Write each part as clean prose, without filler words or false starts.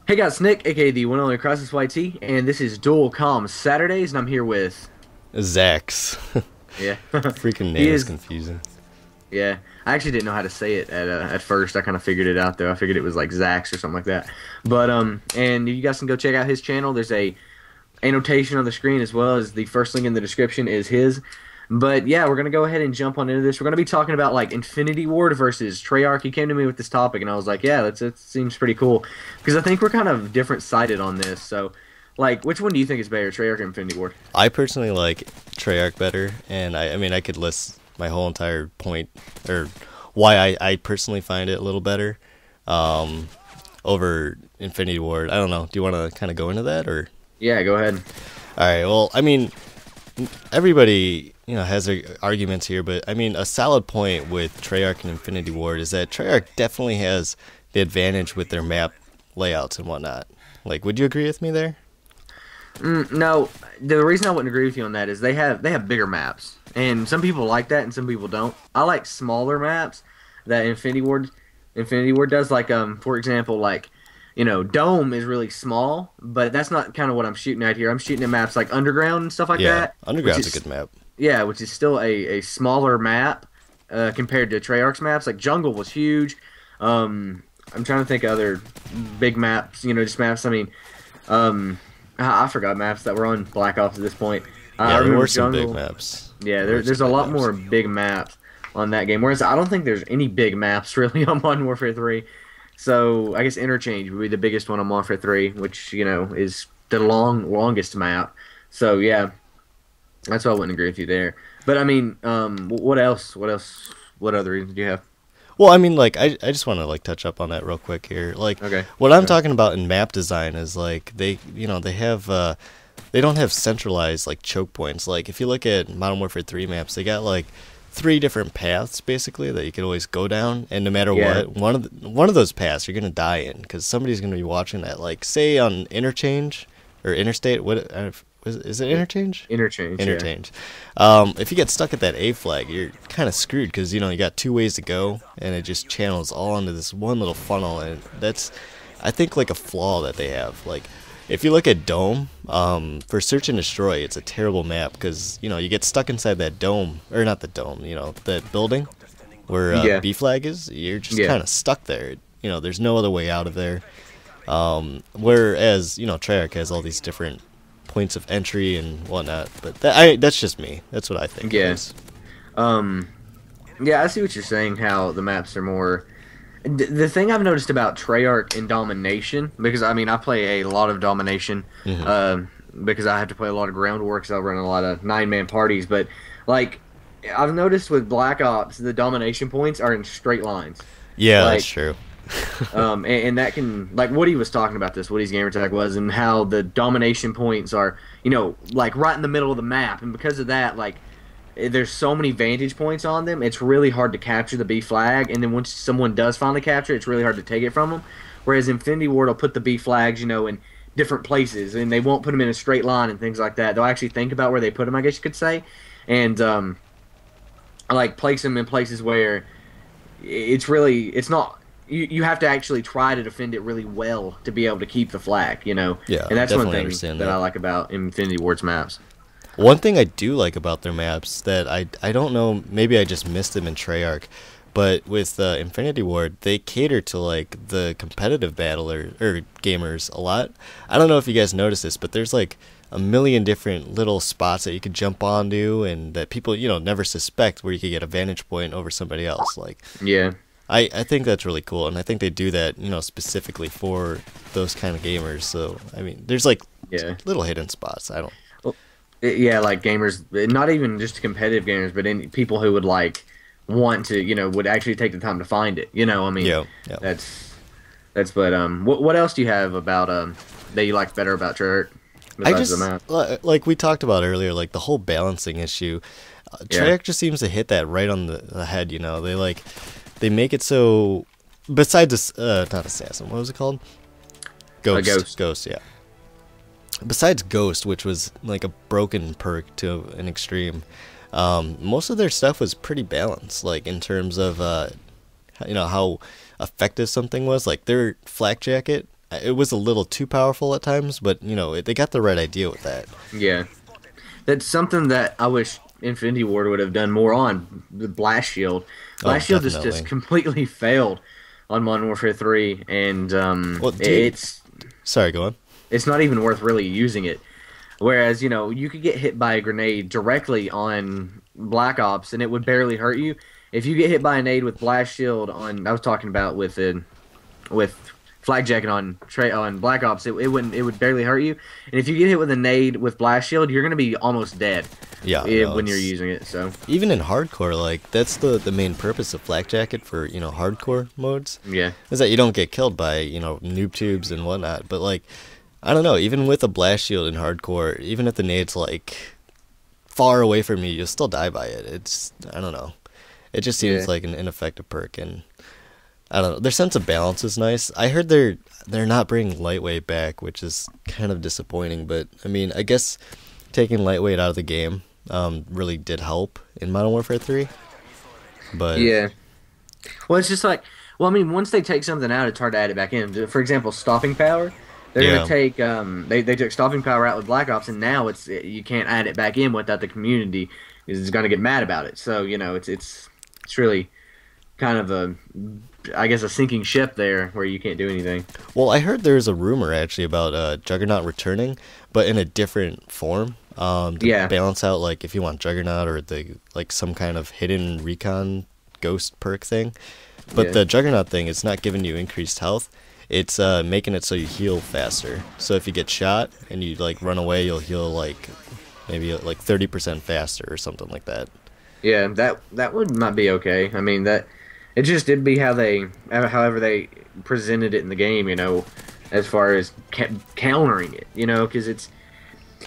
Hey guys, Nick, aka the one and only Crisis YT, and this is Dual Comm Saturdays, and I'm here with, Zax. yeah, Freaking he name is is, confusing. yeah. I actually didn't know how to say it at first. I kind of figured it out though. I figured it was like Zax or something like that. But and you guys can go check out his channel. There's a annotation on the screen as well as the first link in the description is his. But yeah, we're gonna go ahead and jump on into this. We're gonna be talking about like Infinity Ward versus Treyarch. He came to me with this topic, and I was like, yeah, that seems pretty cool because I think we're kind of different sided on this. So, like, which one do you think is better, Treyarch or Infinity Ward? I personally like Treyarch better, and I mean, I could list my whole entire point, or why I personally find it a little better um, over Infinity Ward. I don't know. Do you want to kind of go into that, or? Yeah, go ahead. All right. Well, I mean, everybody has their arguments here, but I mean, a solid point with Treyarch and Infinity Ward is that Treyarch definitely has the advantage with their map layouts and whatnot. Like, would you agree with me there? No, the reason I wouldn't agree with you on that is they have bigger maps, and some people like that, and some people don't. I like smaller maps that Infinity Ward does. Like for example, like Dome is really small, but that's not kind of what I'm shooting at here. I'm shooting at maps like Underground and stuff like Yeah, that, which Underground's a is good map. yeah, which is still a smaller map compared to Treyarch's maps. Like Jungle was huge. I'm trying to think of other big maps. Just maps. I mean. I forgot maps that were on Black Ops at this point. I Yeah, there remember were some big Jungle. maps. Yeah, There were some there's a big lot maps. more big maps on that game. Whereas I don't think there's any big maps really on Modern Warfare 3. So I guess Interchange would be the biggest one on Modern Warfare 3, which is the longest map. So yeah, that's why I wouldn't agree with you there. But I mean, what else? What else? What other reasons do you have? Well, I mean, like, I just want to like touch up on that real quick here. Like, Okay. what I'm Okay. talking about in map design is like they have they don't have centralized like choke points. Like, if you look at Modern Warfare 3 maps, they got like three different paths basically that you could always go down, and no matter Yeah. what, one of those paths you're gonna die in because somebody's gonna be watching that. Like, say on interchange or interstate, what is it interchange? Interchange. Yeah. Interchange. If you get stuck at that A flag, you're kind of screwed because you got two ways to go, and it just channels all into this one little funnel, and that's, I think, like a flaw that they have. Like, if you look at Dome, for search and destroy, it's a terrible map because you get stuck inside that dome, or not the dome, that building where Yeah. B flag is. You're just Yeah. kind of stuck there. There's no other way out of there. Whereas Treyarch has all these different points of entry and whatnot, but that's just me. That's what I think. At Yeah. least. Um. Yeah, I see what you're saying. How the maps are more. The thing I've noticed about Treyarch and Domination, because I mean I play a lot of Domination, Hmm. because I have to play a lot of groundwork, so I run a lot of 9-man parties. But like, I've noticed with Black Ops, the Domination points are in straight lines. Yeah, that's Like, true. and that can like Woody was talking about this. Woody's gamer tag was, and how the Domination points are, like right in the middle of the map, and because of that, like there's so many vantage points on them, it's really hard to capture the B flag, and then once someone does finally capture it, it's really hard to take it from them. Whereas Infinity Ward will put the B flags, in different places, and they won't put them in a straight line and things like that. They'll actually think about where they put them, I guess you could say, and like place them in places where it's not. You have to actually try to defend it really well to be able to keep the flag. Yeah, And that's one definitely thing understand that I that. like about Infinity Ward's maps. One thing I do like about their maps that I don't know, maybe I just missed them in Treyarch, but with Infinity Ward, they cater to like the competitive battler or gamers a lot. I don't know if you guys noticed this, but there's like a million different little spots that you could jump onto, and that people never suspect, where you could get a vantage point over somebody else. Like, Yeah. I think that's really cool, and I think they do that specifically for those kind of gamers. So I mean, there's like Yeah. little hidden spots. I don't. Yeah, like gamers, not even just competitive gamers, but any people who would like want to, would actually take the time to find it. I mean, Yeah, yeah. that's. But what else do you have about that you like better about Treyarch I besides the just map? like we talked about earlier, like the whole balancing issue. Yeah. Treyarch just seems to hit that right on the head. They make it so. Besides this, not assassin, what was it called? A Ghost. ghost. Ghost. Yeah. Besides Ghost, which was like a broken perk to an extreme, most of their stuff was pretty balanced. Like in terms of how effective something was. Like their flak jacket, it was a little too powerful at times, but they got the right idea with that. Yeah, that's something that I wish Infinity Ward would have done more on the Blast Shield. Oh, Blast Shield just definitely. completely failed on Modern Warfare 3, and Well, dude, it's sorry, go on. it's not even worth really using it. Whereas, you could get hit by a grenade directly on Black Ops and it would barely hurt you. If you get hit by a nade with Blast Shield I was talking about with Flag Jacket on Black Ops, it would barely hurt you. And if you get hit with a nade with Blast Shield, you're gonna be almost dead. Yeah, no, When you're using it. So even in hardcore, like that's the main purpose of Flak Jacket for hardcore modes yeah, is that you don't get killed by noob tubes and whatnot. But like, I don't know, even with a blast shield in hardcore, even if the nade's like far away from you, you'll still die by it. I don't know. It just seems yeah, like an ineffective perk, and I don't know. Their sense of balance is nice. I heard they're not bringing lightweight back, which is kind of disappointing. But I mean, I guess taking lightweight out of the game really did help in Modern Warfare 3. But yeah. Well, it's just like, well, I mean, once they take something out, it's hard to add it back in. For example, stopping power. They're yeah, gonna take they took stopping power out with Black Ops, and now you can't add it back in without the community is gonna get mad about it. So it's really kind of I guess a sinking ship there where you can't do anything. well, I heard there's a rumor actually about Juggernaut returning, but in a different form. To Yeah, balance out like if you want Juggernaut or the like some kind of hidden recon ghost perk thing. But yeah, the Juggernaut thing, it's not giving you increased health. It's making it so you heal faster. So if you get shot and you like run away, you'll heal like maybe like 30% faster or something like that. yeah. That would might be okay. I mean it'd be however they presented it in the game. As far as countering it. Because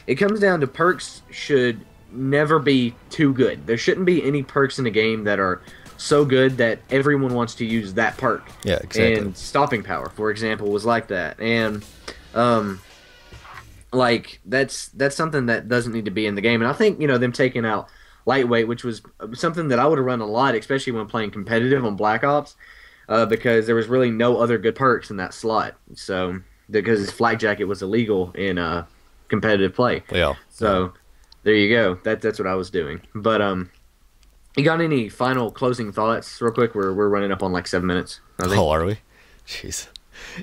it comes down to perks should never be too good. There shouldn't be any perks in the game that are so good that everyone wants to use that perk. Yeah, exactly. And stopping power, for example, was like that. And like that's something that doesn't need to be in the game. And I think them taking out lightweight, which was something that I would have run a lot, especially when playing competitive on Black Ops, because there was really no other good perks in that slot. So because Flag Jacket was illegal in competitive play. Yeah. So there you go. That's what I was doing. But you got any final closing thoughts, real quick? We're running up on like 7 minutes, I think. Oh, are we? Jeez.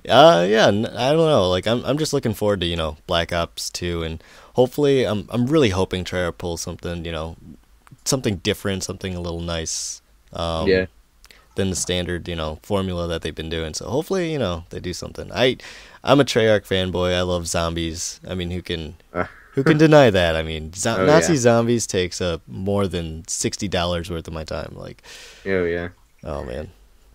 Yeah. I don't know. Like, I'm just looking forward to Black Ops 2, and hopefully, I'm really hoping Treyarch pulls something something different, something a little nice. Yeah. Than the standard formula that they've been doing. So hopefully they do something. I'm a Treyarch fanboy. I love zombies. I mean, who can deny that? I mean, Oh Nazi yeah. zombies takes up more than $60 worth of my time. Like, Oh yeah. oh man.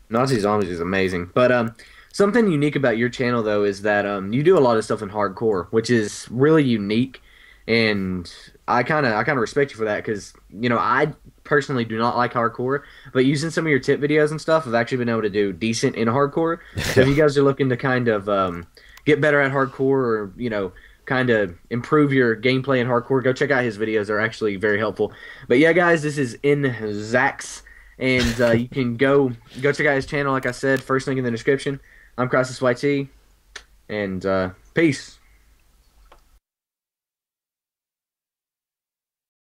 Nazi Zombies is amazing. But something unique about your channel though is that you do a lot of stuff in hardcore, which is really unique, and I kind of respect you for that because I personally do not like hardcore, but using some of your tip videos and stuff, I've actually been able to do decent in hardcore. So if you guys are looking to kind of get better at hardcore or kind of improve your gameplay in hardcore, go check out his videos. They're actually very helpful. But yeah, guys, this is in Zax. And you can go check out his channel. Like I said, first link in the description. I'm Crisis YT, and peace.